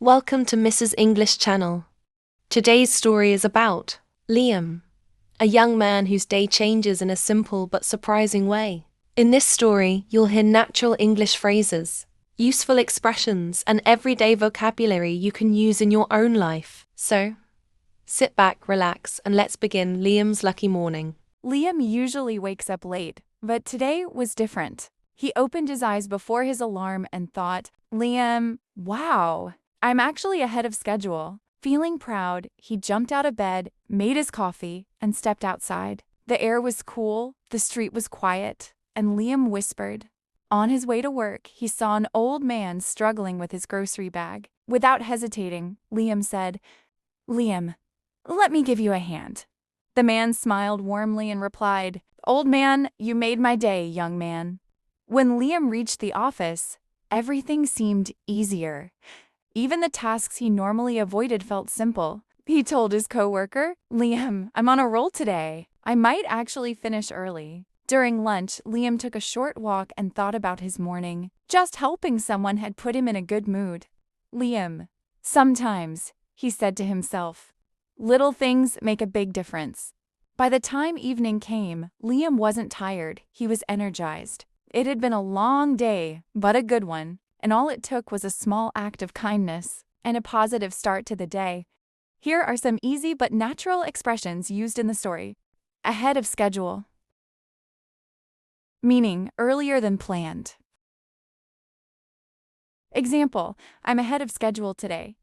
Welcome to Mrs. English channel. Today's story is about Liam, a young man whose day changes in a simple but surprising way. In this story, you'll hear natural English phrases, useful expressions, and everyday vocabulary you can use in your own life. So, sit back, relax, and let's begin Liam's lucky morning. Liam usually wakes up late, but today was different. He opened his eyes before his alarm and thought, wow, I'm actually ahead of schedule. Feeling proud, he jumped out of bed, made his coffee, and stepped outside. The air was cool, the street was quiet, and Liam whispered. On his way to work, he saw an old man struggling with his grocery bag. Without hesitating, Liam said, "Liam, let me give you a hand." The man smiled warmly and replied, "Old man, you made my day, young man." When Liam reached the office, everything seemed easier. Even the tasks he normally avoided felt simple. He told his coworker, "Liam, I'm on a roll today. I might actually finish early." During lunch, Liam took a short walk and thought about his morning. Just helping someone had put him in a good mood. Sometimes, he said to himself, little things make a big difference. By the time evening came, Liam wasn't tired, he was energized. It had been a long day, but a good one, and all it took was a small act of kindness and a positive start to the day. Here are some easy but natural expressions used in the story. Ahead of schedule, meaning earlier than planned. Example, I'm ahead of schedule today.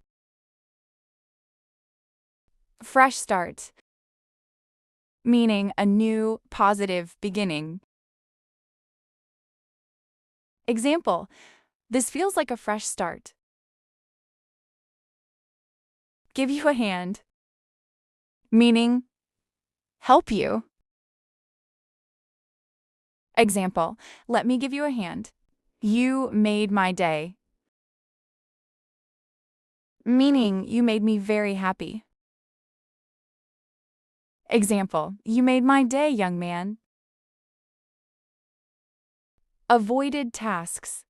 Fresh start, meaning a new, positive beginning. Example, this feels like a fresh start. Give you a hand, meaning help you. Example, let me give you a hand. You made my day, meaning you made me very happy. Example, you made my day, young man. Avoided tasks,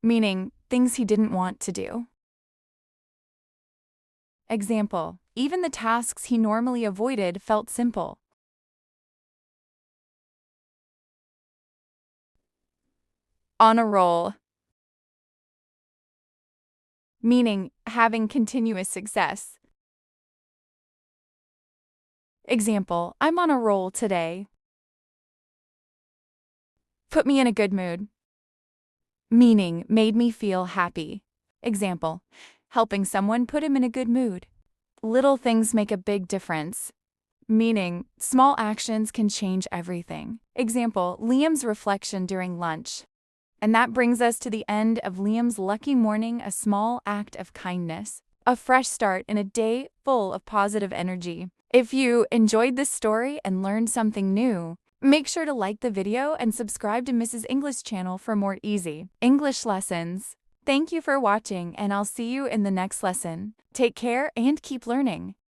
meaning things he didn't want to do. Example, even the tasks he normally avoided felt simple. On a roll, meaning having continuous success. Example, I'm on a roll today. Put me in a good mood, meaning made me feel happy. Example, helping someone put him in a good mood. Little things make a big difference, meaning small actions can change everything. Example, Liam's reflection during lunch. And that brings us to the end of Liam's lucky morning, a small act of kindness, a fresh start in a day full of positive energy. If you enjoyed this story and learned something new, make sure to like the video and subscribe to Mrs. English channel for more easy English lessons. Thank you for watching, and I'll see you in the next lesson. Take care and keep learning.